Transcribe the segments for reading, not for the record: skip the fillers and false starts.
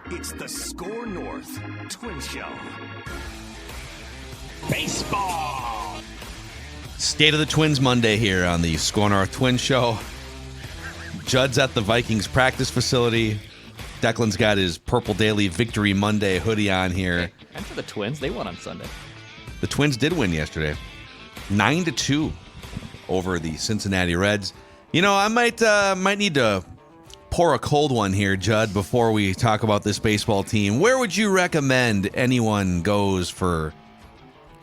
It's the SKOR North Twins Show. Baseball! State of the Twins Monday here on the SKOR North Twins Show. Judd's at the Vikings practice facility. Declan's got his Purple Daily Victory Monday hoodie on here. And for the Twins, they won on Sunday. The Twins did win yesterday. 9-2 over the Cincinnati Reds. You know, I might need to pour a cold one here, Judd, before we talk about this baseball team. Where would you recommend anyone goes for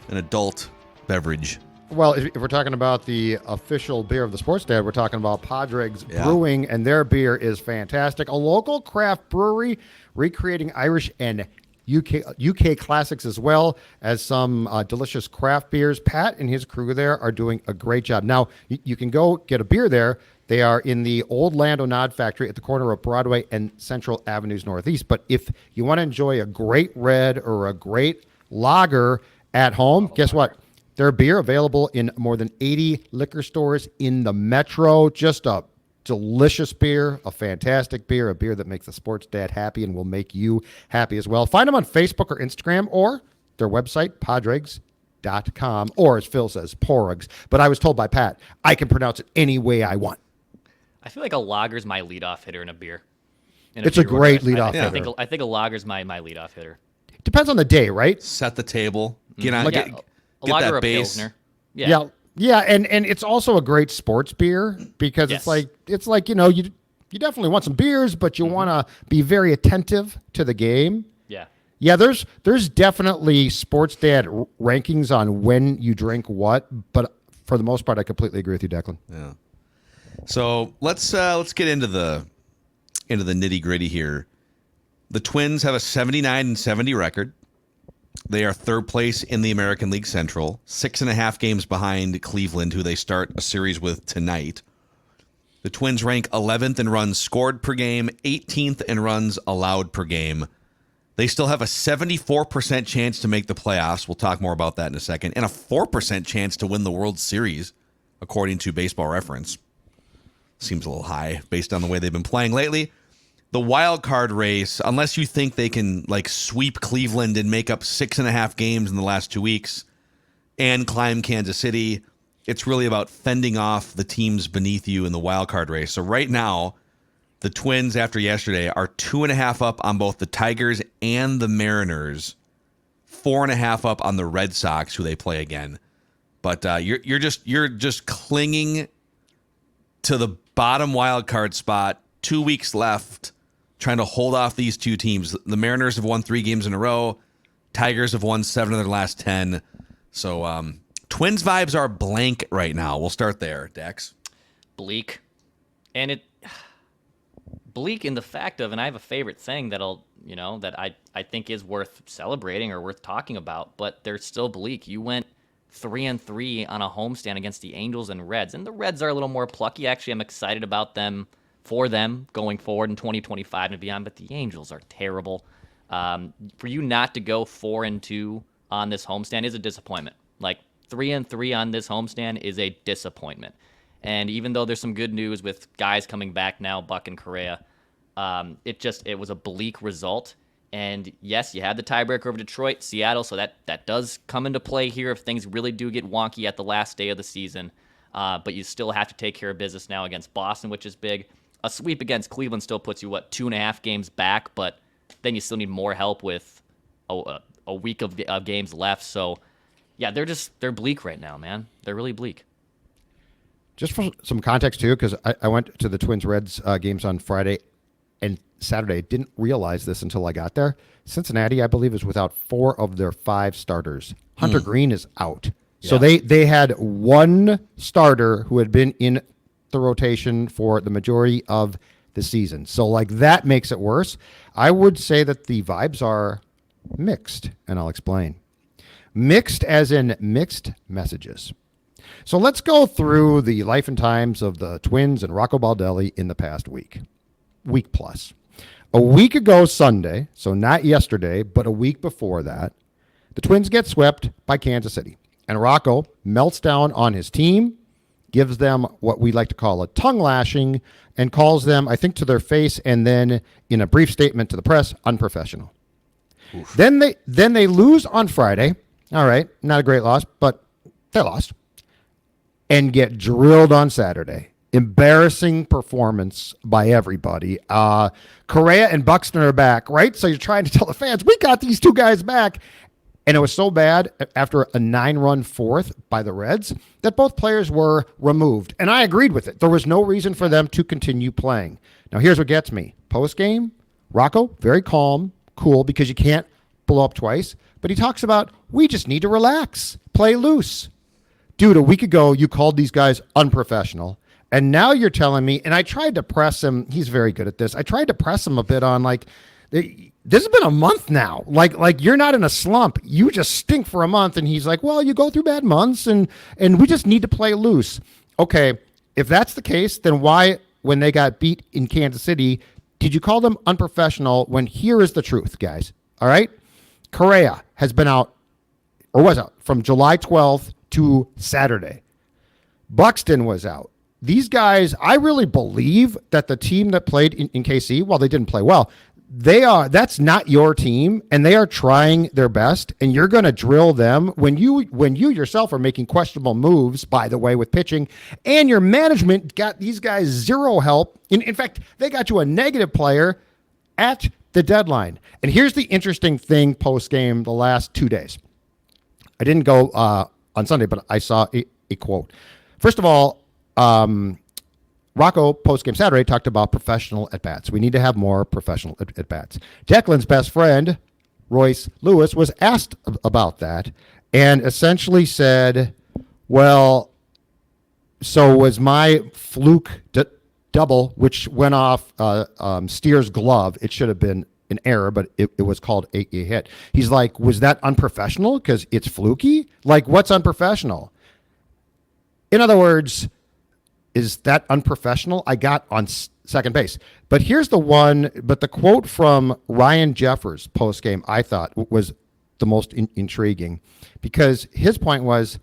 an adult beverage? Well, if we're talking about the official beer of the Sports Dad, we're talking about Padres Brewing, and their beer is fantastic. A local craft brewery recreating Irish and UK classics as well as some delicious craft beers. Pat and his crew there are doing a great job. Now, you can go get a beer there. They are in the old Lando Nod factory at the corner of Broadway and Central Avenues Northeast. But if you want to enjoy a great red or a great lager at home, guess what? Their beer available in more than 80 liquor stores in the metro. Just a delicious beer, a fantastic beer, a beer that makes the Sports Dad happy and will make you happy as well. Find them on Facebook or Instagram or their website, Padres.com, or as Phil says, Porgs. But I was told by Pat, I can pronounce it any way I want. I feel like a lager's my leadoff hitter in a beer. It's a great leadoff hitter. I think a lager's my leadoff hitter. Depends on the day, right? Set the table. Get on. A lager or a Pilsner. Yeah, and it's also a great sports beer because it's like you know you definitely want some beers, but you want to be very attentive to the game. Yeah. There's definitely Sports Dad rankings on when you drink what, but for the most part, I completely agree with you, Declan. Yeah. So let's get into the nitty gritty here. The Twins have a 79-70 record. They are third place in the American League Central, 6.5 games behind Cleveland, who they start a series with tonight. The Twins rank 11th in runs scored per game, 18th in runs allowed per game. They still have a 74% chance to make the playoffs. We'll talk more about that in a second. And a 4% chance to win the World Series, according to Baseball Reference. Seems a little high based on the way they've been playing lately. The wild card race, unless you think they can like sweep Cleveland and make up 6.5 games in the last 2 weeks and climb Kansas City, it's really about fending off the teams beneath you in the wild card race. So right now, the Twins, after yesterday, are 2.5 up on both the Tigers and the Mariners, 4.5 up on the Red Sox, who they play again. But you're just clinging to the bottom wild card spot. 2 weeks left, trying to hold off these two teams. The Mariners have won 3 games in a row. Tigers have won 7 of their last 10. So Twins vibes are blank right now. We'll start there, Dex. Bleak. And bleak in the fact of, and I have a favorite thing that I think is worth celebrating or worth talking about, but they're still bleak. You went 3-3 on a homestand against the Angels and Reds, and the Reds are a little more plucky. Actually, I'm excited about them. For them going forward in 2025 and beyond, but the Angels are terrible. For you not to go 4-2 on this homestand is a disappointment. Like 3-3 on this homestand is a disappointment. And even though there's some good news with guys coming back now, Buck and Correa, it was a bleak result. And yes, you had the tiebreaker over Detroit, Seattle, so that does come into play here if things really do get wonky at the last day of the season. But you still have to take care of business now against Boston, which is big. A sweep against Cleveland still puts you, 2.5 games back, but then you still need more help with a week of games left. So, yeah, they're bleak right now, man. They're really bleak. Just for some context, too, because I went to the Twins-Reds games on Friday and Saturday. Didn't realize this until I got there. Cincinnati, I believe, is without 4 of their 5 starters. Hunter Green is out. Yeah. So they had one starter who had been in the rotation for the majority of the season. So that makes it worse. I would say that the vibes are mixed, and I'll explain. Mixed as in mixed messages. So let's go through the life and times of the Twins and Rocco Baldelli in the past week plus. A week ago Sunday, so not yesterday, but a week before that, the Twins get swept by Kansas City. And Rocco melts down on his team, gives them what we like to call a tongue lashing and calls them, I think, to their face and then in a brief statement to the press, unprofessional. Oof. Then they lose on Friday. All right, not a great loss, but they lost. And get drilled on Saturday. Embarrassing performance by everybody. Correa and Buxton are back, right? So you're trying to tell the fans, we got these two guys back. And it was so bad after a 9-run fourth by the Reds that both players were removed. And I agreed with it. There was no reason for them to continue playing. Now, here's what gets me. Post-game, Rocco, very calm, cool, because you can't blow up twice. But he talks about, we just need to relax, play loose. Dude, a week ago, you called these guys unprofessional. And now you're telling me, and I tried to press him. He's very good at this. I tried to press him a bit on, like, this has been a month now. Like you're not in a slump. You just stink for a month. And he's like, well, you go through bad months and we just need to play loose. Okay, if that's the case, then why, when they got beat in Kansas City, did you call them unprofessional when here is the truth, guys? All right? Correa has been out, or was out, from July 12th to Saturday. Buxton was out. These guys, I really believe that the team that played in KC, while they didn't play well, that's not your team, and they are trying their best, and you're going to drill them when you yourself are making questionable moves, by the way, with pitching, and your management got these guys zero help. In fact, they got you a negative player at the deadline. And here's the interesting thing post-game the last 2 days. I didn't go on Sunday, but I saw a quote. First of all, Rocco, post-game Saturday, talked about professional at-bats. We need to have more professional at-bats. Declan's best friend, Royce Lewis, was asked about that and essentially said, well, so was my fluke double, which went off Steer's glove. It should have been an error, but it was called a hit. He's like, was that unprofessional because it's fluky? Like, what's unprofessional? In other words, is that unprofessional? I got on second base. But here's the quote from Ryan Jeffers post-game I thought was the most intriguing, because his point was,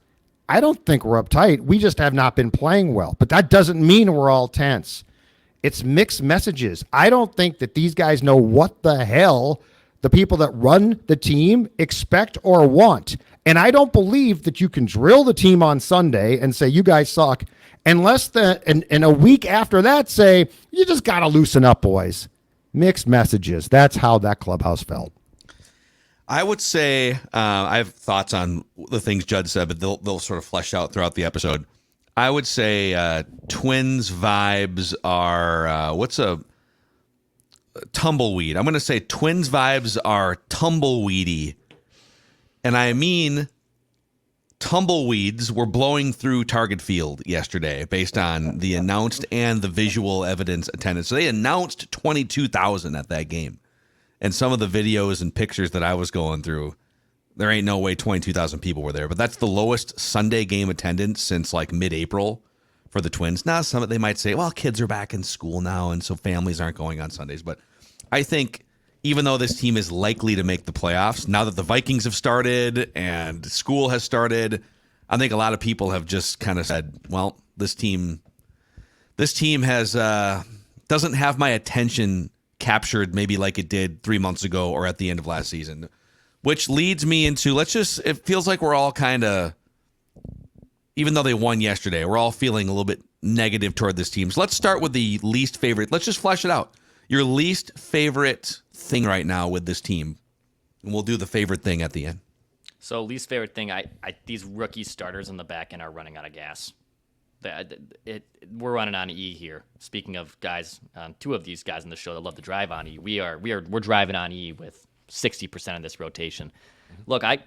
I don't think we're uptight. We just have not been playing well. But that doesn't mean we're all tense. It's mixed messages. I don't think that these guys know what the hell the people that run the team expect or want. And I don't believe that you can drill the team on Sunday and say, you guys suck, unless and a week after that say, you just got to loosen up, boys. Mixed messages. That's how that clubhouse felt. I would say I have thoughts on the things Judd said, but they'll sort of flesh out throughout the episode. I would say Twins vibes are what's a tumbleweed. I'm going to say Twins vibes are tumbleweedy. And I mean, tumbleweeds were blowing through Target Field yesterday based on the announced and the visual evidence attendance. So they announced 22,000 at that game. And some of the videos and pictures that I was going through, there ain't no way 22,000 people were there. But that's the lowest Sunday game attendance since like mid-April for the Twins. Now, some of they might say, well, kids are back in school now, and so families aren't going on Sundays. But I think even though this team is likely to make the playoffs, now that the Vikings have started and school has started, I think a lot of people have just kind of said, well, this team has doesn't have my attention captured maybe like it did 3 months ago or at the end of last season, which leads me into it feels like we're all kind of, even though they won yesterday, we're all feeling a little bit negative toward this team. So let's start with the least favorite. Let's just flesh it out. Your least favorite thing right now with this team, and we'll do the favorite thing at the end. So least favorite thing, these rookie starters in the back end are running out of gas. We're running on E here. Speaking of guys, two of these guys in the show that love to drive on E, we're driving on E with 60% of this rotation. Mm-hmm. Look, I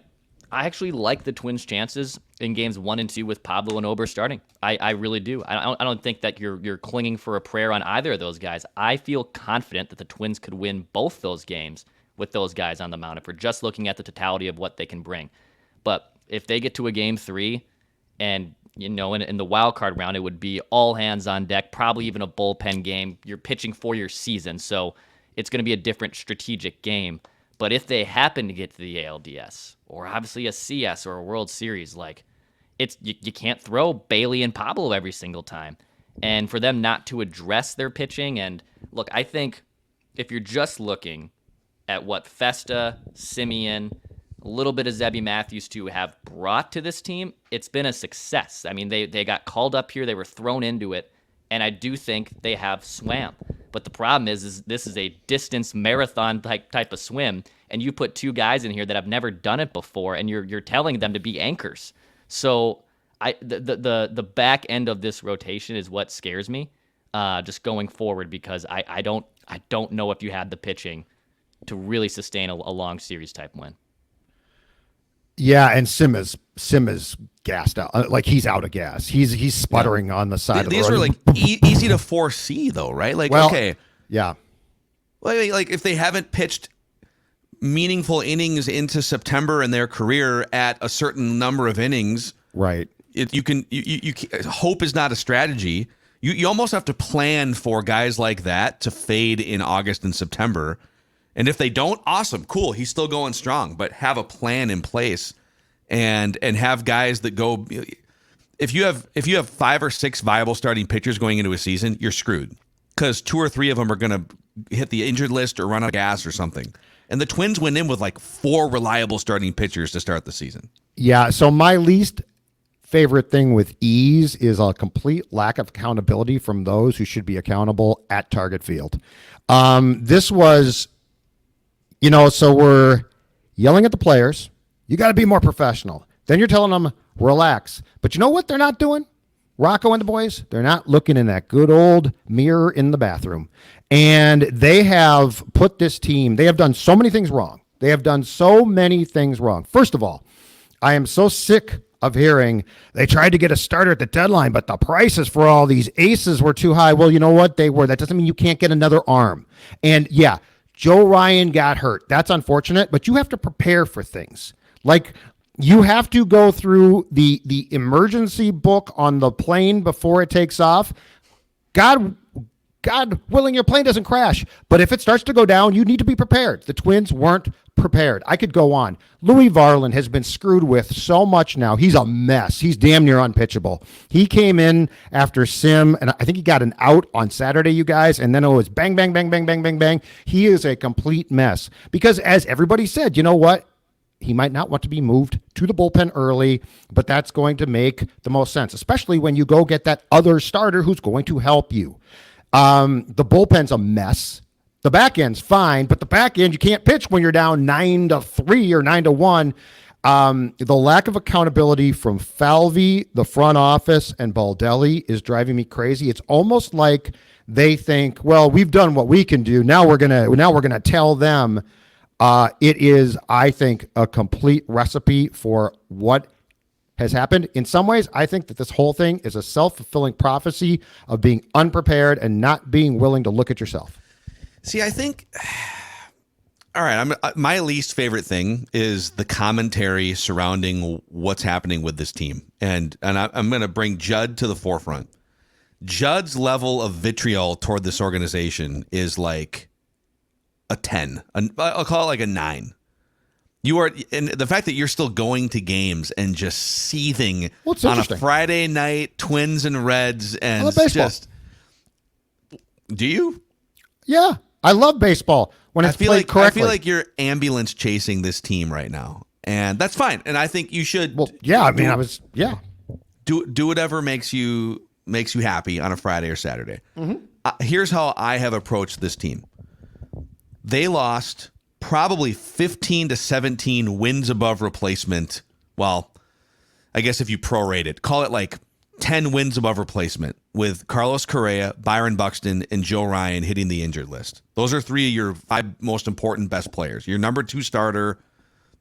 actually like the Twins' chances in games 1 and 2 with Pablo and Ober starting. I really do. I don't think that you're clinging for a prayer on either of those guys. I feel confident that the Twins could win both those games with those guys on the mound if we're just looking at the totality of what they can bring. But if they get to a game 3 and in the wild card round, it would be all hands on deck, probably even a bullpen game. You're pitching for your season, so it's going to be a different strategic game. But if they happen to get to the ALDS or obviously a CS or a World Series, you can't throw Bailey and Pablo every single time. And for them not to address their pitching, and look, I think if you're just looking at what Festa, Simeon, a little bit of Zebby Matthews too have brought to this team, it's been a success. I mean, they got called up here, they were thrown into it, and I do think they have swam. But the problem is this is a distance marathon type of swim, and you put two guys in here that have never done it before, and you're telling them to be anchors. So the back end of this rotation is what scares me, just going forward, because I don't know if you had the pitching to really sustain a long series type win. Yeah, and Sim is gassed out. Like, he's out of gas. He's sputtering on the side of the road. These are like easy to foresee, though, right? Like, well, okay, yeah. Like if they haven't pitched meaningful innings into September in their career at a certain number of innings, right? Hope is not a strategy. You almost have to plan for guys like that to fade in August and September. And if they don't, awesome, cool. He's still going strong, but have a plan in place and have guys that go. If you have 5 or 6 viable starting pitchers going into a season, you're screwed, because 2 or 3 of them are going to hit the injured list or run out of gas or something. And the Twins went in with like 4 reliable starting pitchers to start the season. Yeah. So my least favorite thing with ease is a complete lack of accountability from those who should be accountable at Target Field. This was. So we're yelling at the players. You got to be more professional. Then you're telling them, relax. But you know what they're not doing? Rocco and the boys, they're not looking in that good old mirror in the bathroom. And they have put this team, they have done so many things wrong. First of all, I am so sick of hearing they tried to get a starter at the deadline, but the prices for all these aces were too high. Well, you know what? They were. That doesn't mean you can't get another arm. And yeah, Joe Ryan got hurt. That's unfortunate, but you have to prepare for things. Like, you have to go through the emergency book on the plane before it takes off. God willing, your plane doesn't crash. But if it starts to go down, you need to be prepared. The Twins weren't prepared. I could go on. Louis Varland has been screwed with so much now. He's a mess. He's damn near unpitchable. He came in after Sim, and I think he got an out on Saturday, you guys, and then it was bang, bang, bang, bang, bang, bang, bang. He is a complete mess. Because as everybody said, you know what? He might not want to be moved to the bullpen early, but that's going to make the most sense, especially when you go get that other starter who's going to help you. The bullpen's a mess. The back end's fine, but the back end, you can't pitch when you're down 9-3 or 9-1. The lack of accountability from Falvey, the front office, and Baldelli is driving me crazy. It's almost like they think, well, we've done what we can do. Now we're gonna tell them. It is, I think, a complete recipe for what has happened. In some ways, I think that this whole thing is a self-fulfilling prophecy of being unprepared and not being willing to look at yourself. See, I think, all right, my least favorite thing is the commentary surrounding what's happening with this team. And I'm going to bring Judd to the forefront. Judd's level of vitriol toward this organization is like a 10. I'll call it like a 9. You are, and the fact that you're still going to games and just seething on a Friday night, Twins and Reds, and just, do you? Yeah, I love baseball when it's played correctly. I feel like you're ambulance chasing this team right now, and that's fine. And I think you should. Well, yeah, do whatever makes you happy on a Friday or Saturday. Mm-hmm. Here's how I have approached this team. They lost probably 15 to 17 wins above replacement. Well, I guess if you prorate it, call it like 10 wins above replacement with Carlos Correa, Byron Buxton, and Joe Ryan hitting the injured list. Those are 3 of your 5 most important best players. Your number 2 starter,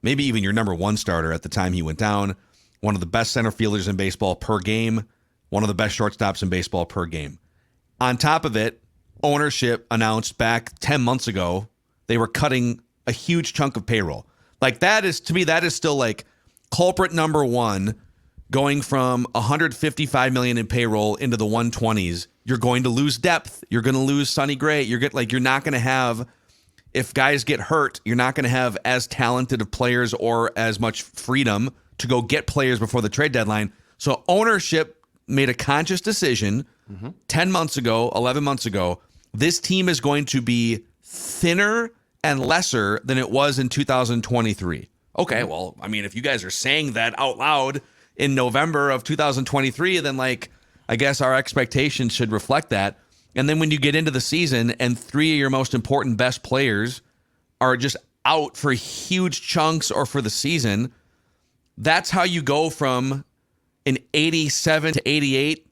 maybe even your number 1 starter at the time he went down, one of the best center fielders in baseball per game, one of the best shortstops in baseball per game. On top of it, ownership announced back 10 months ago they were cutting a huge chunk of payroll. Like, that is, to me, that is still like culprit number 1, going from $155 million in payroll into the 120s. You're going to lose depth. You're going to lose Sonny Gray. You're not going to have, if guys get hurt, you're not going to have as talented of players or as much freedom to go get players before the trade deadline. So ownership made a conscious decision 10 months ago, 11 months ago. This team is going to be thinner and lesser than it was in 2023. Okay, well, I mean, if you guys are saying that out loud in November of 2023, then like, I guess our expectations should reflect that. And then when you get into the season and 3 of your most important best players are just out for huge chunks or for the season, that's how you go from an 87 to 88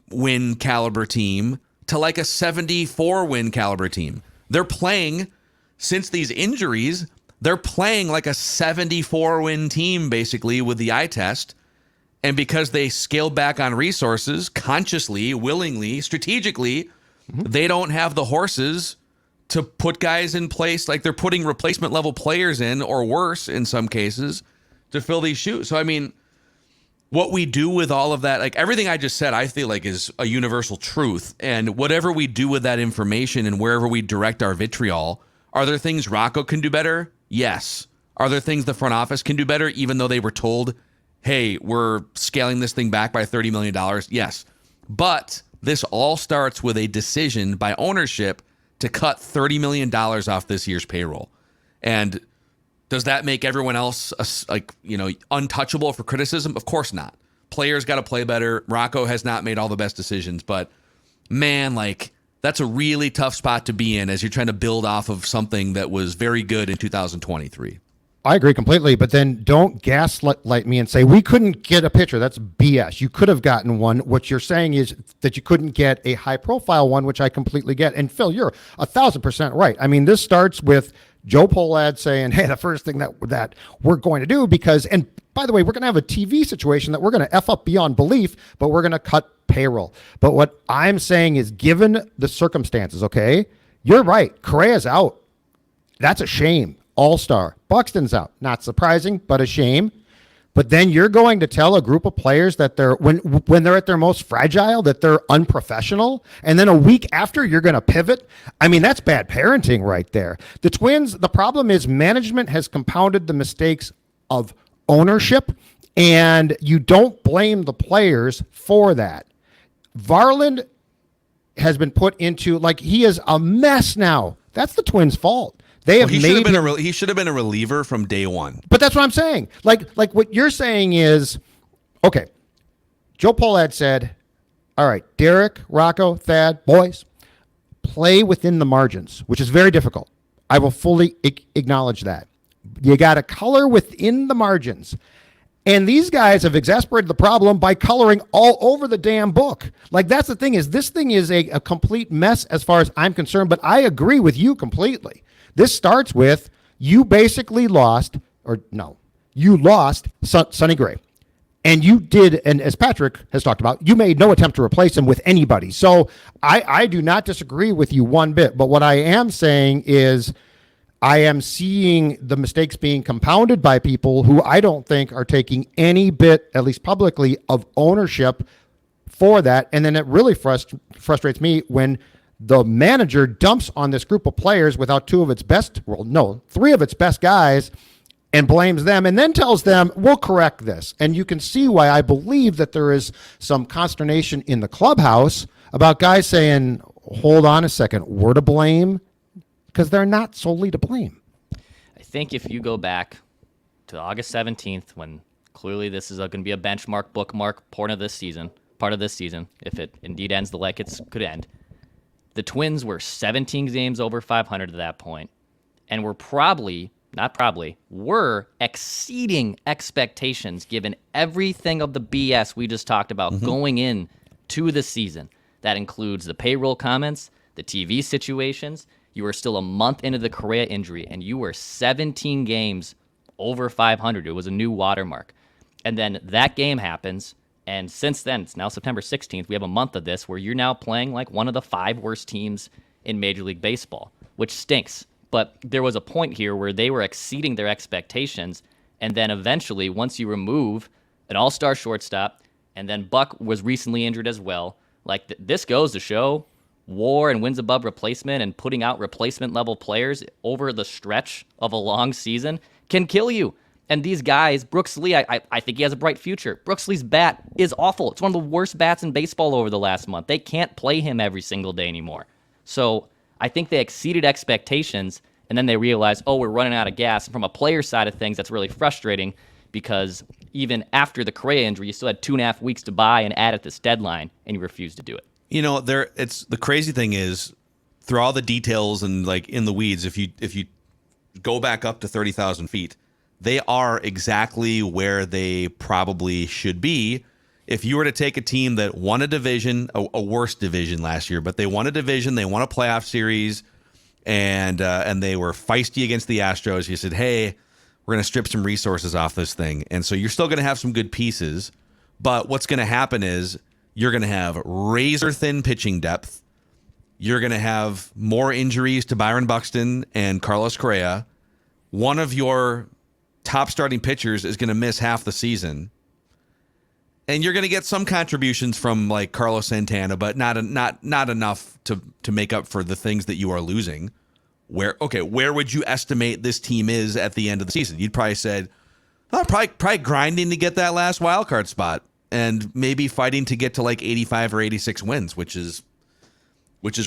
win caliber team to like a 74 win caliber team. They're playing, since these injuries, they're playing like a 74 win team basically with the eye test. And because they scaled back on resources consciously, willingly, strategically, they don't have the horses to put guys in place. Like they're putting replacement level players in, or worse in some cases, to fill these shoes. So, I mean, what we do with all of that, like everything I just said, I feel like is a universal truth. And whatever we do with that information and wherever we direct our vitriol, are there things Rocco can do better? Yes. Are there things the front office can do better, even though they were told, hey, we're scaling this thing back by $30 million? Yes. But this all starts with a decision by ownership to cut $30 million off this year's payroll. And does that make everyone else untouchable for criticism? Of course not. Players got to play better. Rocco has not made all the best decisions, but man, like that's a really tough spot to be in as you're trying to build off of something that was very good in 2023. I agree completely, but then don't gaslight me and say we couldn't get a pitcher. That's BS. You could have gotten one. What you're saying is that you couldn't get a high-profile one, which I completely get. And Phil, you're 1,000% right. I mean, this starts with Joe Pohlad saying, hey, the first thing that we're going to do, because, and by the way, we're going to have a TV situation that we're going to F up beyond belief, but we're going to cut payroll. But what I'm saying is, given the circumstances, okay, you're right. Correa's out. That's a shame. All-star. Buxton's out. Not surprising, but a shame. But then you're going to tell a group of players that they're when they're at their most fragile, that they're unprofessional, and then a week after you're going to pivot. I mean, that's bad parenting right there. The Twins, the problem is management has compounded the mistakes of ownership, and you don't blame the players for that. Varland has been put into, like, he is a mess now. That's the Twins' fault. He should have been a reliever from day one. But that's what I'm saying. Like what you're saying is, okay, Joe Pohlad said, all right, Derek, Rocco, Thad, boys, play within the margins, which is very difficult. I will fully acknowledge that. You got to color within the margins. And these guys have exasperated the problem by coloring all over the damn book. Like, that's the thing, is this thing is a complete mess as far as I'm concerned, but I agree with you completely. This starts with you basically lost Sonny Gray. And you did, and as Patrick has talked about, you made no attempt to replace him with anybody. So I do not disagree with you one bit. But what I am saying is I am seeing the mistakes being compounded by people who I don't think are taking any bit, at least publicly, of ownership for that. And then it really frustrates me when the manager dumps on this group of players without three of its best guys, and blames them and then tells them, we'll correct this. And you can see why I believe that there is some consternation in the clubhouse about guys saying, hold on a second, we're to blame, because they're not solely to blame. I think if you go back to August 17th, when clearly this is going to be a benchmark, bookmark part of this season, if it indeed ends the like it could end, the Twins were 17 games over 500 at that point, and were were exceeding expectations given everything of the BS we just talked about going in to the season. That includes the payroll comments, the TV situations. You were still a month into the Correa injury, and you were 17 games over 500. It was a new watermark. And then that game happens, and since then, it's now September 16th, we have a month of this where you're now playing like one of the 5 worst teams in Major League Baseball, which stinks. But there was a point here where they were exceeding their expectations, and then eventually, once you remove an all-star shortstop, and then Buck was recently injured as well, like this goes to show WAR and wins above replacement and putting out replacement-level players over the stretch of a long season can kill you. And these guys, Brooks Lee, I think he has a bright future. Brooks Lee's bat is awful. It's one of the worst bats in baseball over the last month. They can't play him every single day anymore. So I think they exceeded expectations, and then they realized, oh, we're running out of gas. And from a player side of things, that's really frustrating because even after the Correa injury, you still had 2.5 weeks to buy and add at this deadline, and you refused to do it. You know, it's the crazy thing is, through all the details and like in the weeds, if you go back up to 30,000 feet, they are exactly where they probably should be. If you were to take a team that won a division, a worse division last year, but they won a division, they won a playoff series, and they were feisty against the Astros, you said, hey, we're going to strip some resources off this thing. And so you're still going to have some good pieces, but what's going to happen is you're going to have razor-thin pitching depth. You're going to have more injuries to Byron Buxton and Carlos Correa. One of your top starting pitchers is going to miss half the season. And you're going to get some contributions from like Carlos Santana, but not enough to make up for the things that you are losing. Where would you estimate this team is at the end of the season? You'd probably said, oh, probably grinding to get that last wild card spot and maybe fighting to get to like 85 or 86 wins, which is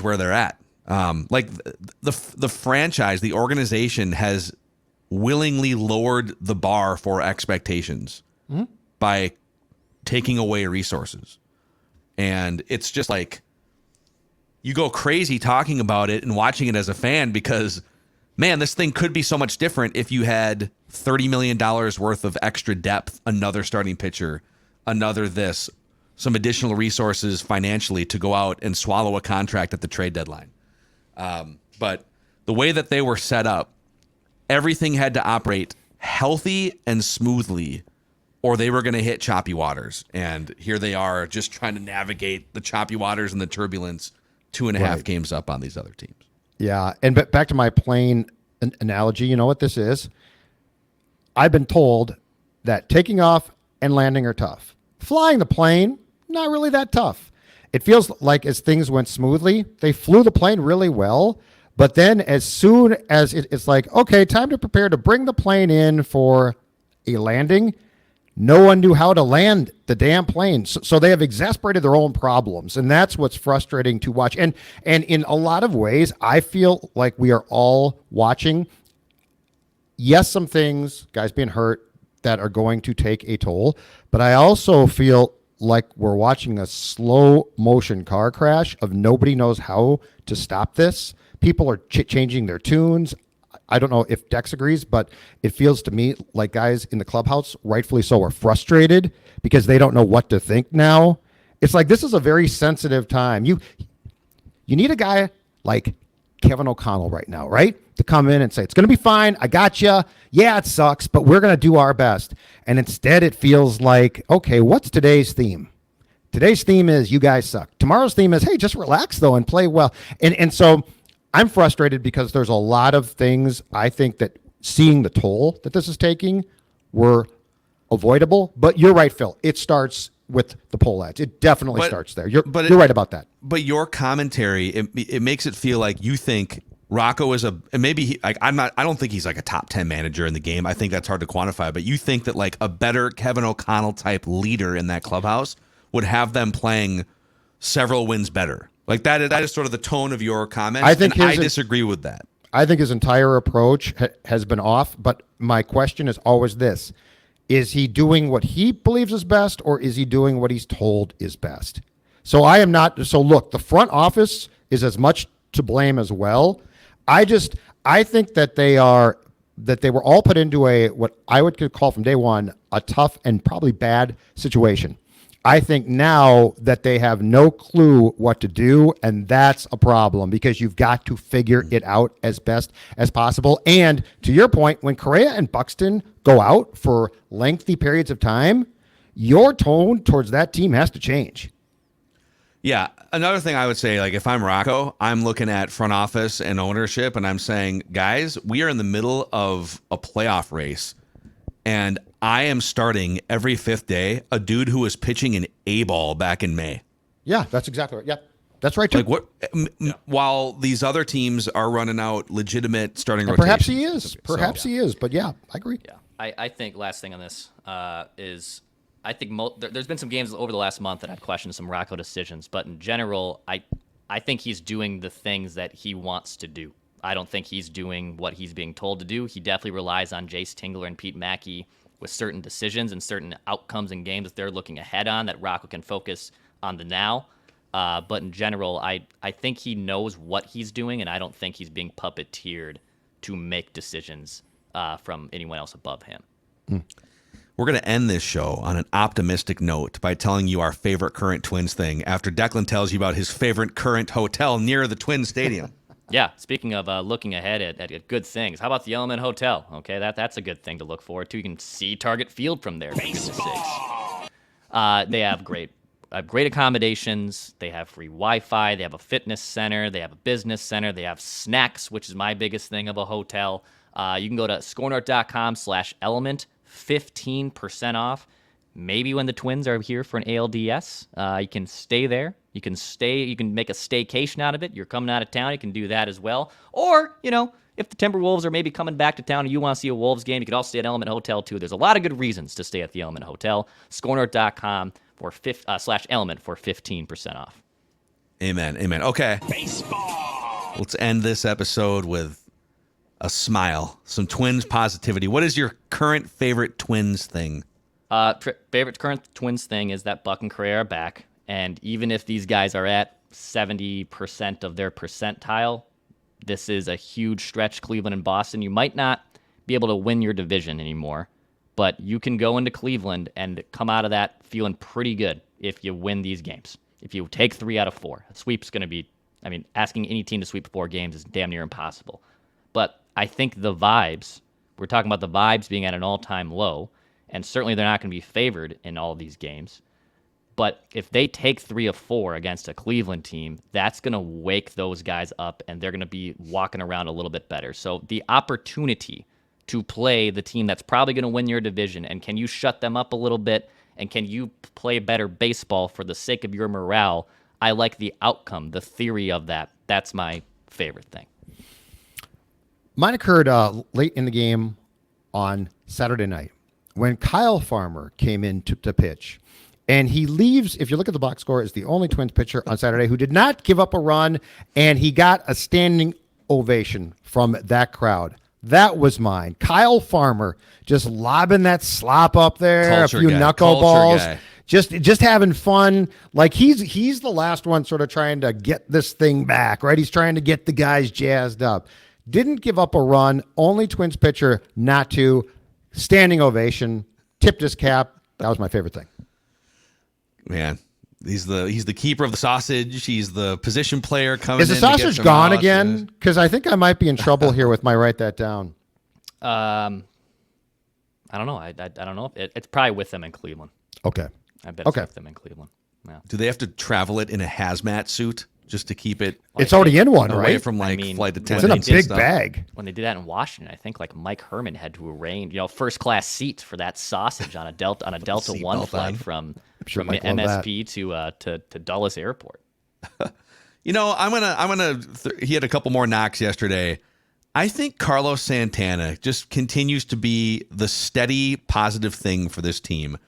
where they're at. Like the franchise, the organization has willingly lowered the bar for expectations by taking away resources. And it's just like, you go crazy talking about it and watching it as a fan because, man, this thing could be so much different if you had $30 million worth of extra depth, another starting pitcher, another this, some additional resources financially to go out and swallow a contract at the trade deadline. But the way that they were set up, everything had to operate healthy and smoothly, or they were going to hit choppy waters. And here they are just trying to navigate the choppy waters and the turbulence 2.5 games up on these other teams. Yeah. And back to my plane analogy, you know what this is? I've been told that taking off and landing are tough. Flying the plane, not really that tough. It feels like as things went smoothly, they flew the plane really well. But then as soon as it's like, okay, time to prepare to bring the plane in for a landing, no one knew how to land the damn plane. So they have exasperated their own problems. And that's what's frustrating to watch. And in a lot of ways, I feel like we are all watching, yes, some things, guys being hurt, that are going to take a toll. But I also feel like we're watching a slow motion car crash of nobody knows how to stop this. People are changing their tunes. I don't know if Dex agrees, but it feels to me like guys in the clubhouse, rightfully so, are frustrated because they don't know what to think now. It's like this is a very sensitive time. You need a guy like Kevin O'Connell right now, right? To come in and say, it's going to be fine. I got you. Yeah, it sucks, but we're going to do our best. And instead it feels like, okay, what's today's theme? Today's theme is you guys suck. Tomorrow's theme is, hey, just relax though and play well. And so I'm frustrated because there's a lot of things I think that seeing the toll that this is taking were avoidable. But you're right, Phil. It starts with the poll ads. It definitely starts there. You're right about that. But your commentary, it makes it feel like you think Rocco is and maybe I don't think he's like a top 10 manager in the game. I think that's hard to quantify, but you think that like a better Kevin O'Connell type leader in that clubhouse would have them playing several wins better. Like that is sort of the tone of your comments. I disagree with that. I think his entire approach has been off, but my question is always this. Is he doing what he believes is best, or is he doing what he's told is best? So I am not. So look, the front office is as much to blame as well. I think that they were all put into what I would call from day one a tough and probably bad situation. I think now that they have no clue what to do, and that's a problem because you've got to figure it out as best as possible. And to your point, when Correa and Buxton go out for lengthy periods of time, your tone towards that team has to change. Yeah. Another thing I would say, like if I'm Rocco, I'm looking at front office and ownership and I'm saying, guys, we are in the middle of a playoff race. And I am starting every fifth day a dude who was pitching an A-ball back in May. Yeah, that's exactly right. Yeah. That's right, too. Like what? While these other teams are running out legitimate starting And rotations. perhaps he is. Perhaps he is. But yeah, I agree. Yeah, I think last thing on this is I think there's been some games over the last month that I've questioned some Rocco decisions, but in general, I think he's doing the things that he wants to do. I don't think he's doing what he's being told to do. He definitely relies on Jace Tingler and Pete Mackey with certain decisions and certain outcomes in games that they're looking ahead on that Rocco can focus on the now. But in general, I think he knows what he's doing, and I don't think he's being puppeteered to make decisions from anyone else above him. We're going to end this show on an optimistic note by telling you our favorite current Twins thing after Declan tells you about his favorite current hotel near the Twins Stadium. Yeah, speaking of looking ahead at good things, how about the Element Hotel? Okay, that's a good thing to look forward to. You can see Target Field from there. For goodness sakes. They have great accommodations. They have free Wi-Fi. They have a fitness center. They have a business center. They have snacks, which is my biggest thing of a hotel. You can go to scorenorth.com/element, 15% off. Maybe when the Twins are here for an ALDS, you can stay there. You can make a staycation out of it. You're coming out of town, you can do that as well. Or, if the Timberwolves are maybe coming back to town and you want to see a Wolves game, you could also stay at Element Hotel too. There's a lot of good reasons to stay at the Element Hotel. scorenorth.com /element for 15% off. Amen. Okay. Baseball. Let's end this episode with a smile, some Twins positivity. What is your current favorite Twins thing? Favorite current Twins thing is that Buck and Correa are back. And even if these guys are at 70% of their percentile, this is a huge stretch, Cleveland and Boston. You might not be able to win your division anymore, but you can go into Cleveland and come out of that feeling pretty good if you win these games. If you take 3 out of 4, a sweep's going to be, asking any team to sweep 4 games is damn near impossible. But I think the vibes, we're talking about the vibes being at an all-time low, and certainly they're not going to be favored in all of these games. But if they take 3 of 4 against a Cleveland team, that's going to wake those guys up, and they're going to be walking around a little bit better. So the opportunity to play the team that's probably going to win your division, and can you shut them up a little bit, and can you play better baseball for the sake of your morale? I like the outcome, the theory of that. That's my favorite thing. Mine occurred late in the game on Saturday night when Kyle Farmer came in to pitch. And he leaves, if you look at the box score, is the only Twins pitcher on Saturday who did not give up a run, and he got a standing ovation from that crowd. That was mine. Kyle Farmer just lobbing that slop up there, Culture a few guy. knuckleballs, Culture just having fun. Like he's the last one sort of trying to get this thing back, right? He's trying to get the guys jazzed up. Didn't give up a run. Only Twins pitcher not to. Standing ovation. Tipped his cap. That was my favorite thing. Man, he's the keeper of the sausage. He's the position player coming in. Is the to get sausage some gone outs. again? Because I think I might be in trouble here with my write that down. I don't know. I don't know. It's probably with them in Cleveland. Okay. I bet it's Okay. with them in Cleveland. Yeah. Do they have to travel it in a hazmat suit just to keep it It's already in one, away right? from flight It's attendants? in a and big stuff? bag. When they did that in Washington, I think like Mike Herman had to arrange, first class seats for that sausage on a Delta seatbelt One flight on. from Mike loved MSP to Dulles Airport. He had a couple more knocks yesterday. I think Carlos Santana just continues to be the steady positive thing for this team.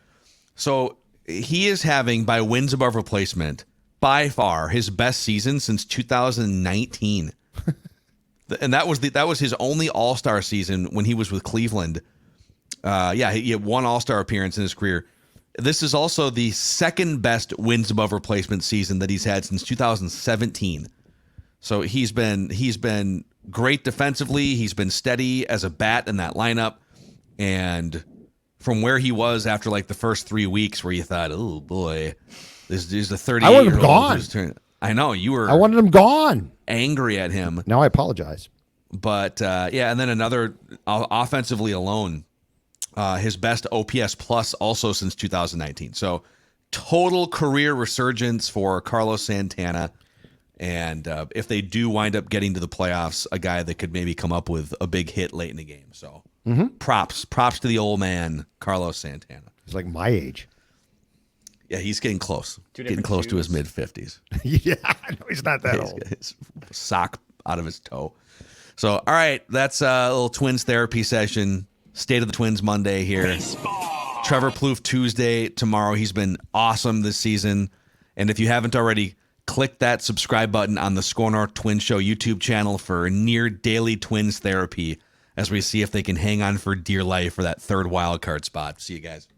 So he is having, by wins above replacement, by far his best season since 2019. And that was his only All-Star season when he was with Cleveland. He had one All-Star appearance in his career. This is also the second best wins above replacement season that he's had since 2017. So he's been great defensively. He's been steady as a bat in that lineup. And from where he was after like the first 3 weeks where you thought, oh boy, this is a 38-year-old. I want him gone. I know you were. I wanted him gone. Angry at him. Now I apologize. But and then another offensively alone, his best OPS plus also since 2019. So total career resurgence for Carlos Santana. And if they do wind up getting to the playoffs, a guy that could maybe come up with a big hit late in the game. So props to the old man, Carlos Santana. He's like my age. Yeah, he's getting close. Two Getting different close to his shoes. mid-50s. Yeah, no, he's not that He's old. got his sock out of his toe. So, all right, that's a little Twins therapy session. State of the Twins Monday here. Trevor Plouffe Tuesday tomorrow. He's been awesome this season. And if you haven't already, click that subscribe button on the SKOR North Twins Show YouTube channel for near daily Twins therapy as we see if they can hang on for dear life for that third wild card spot. See you guys.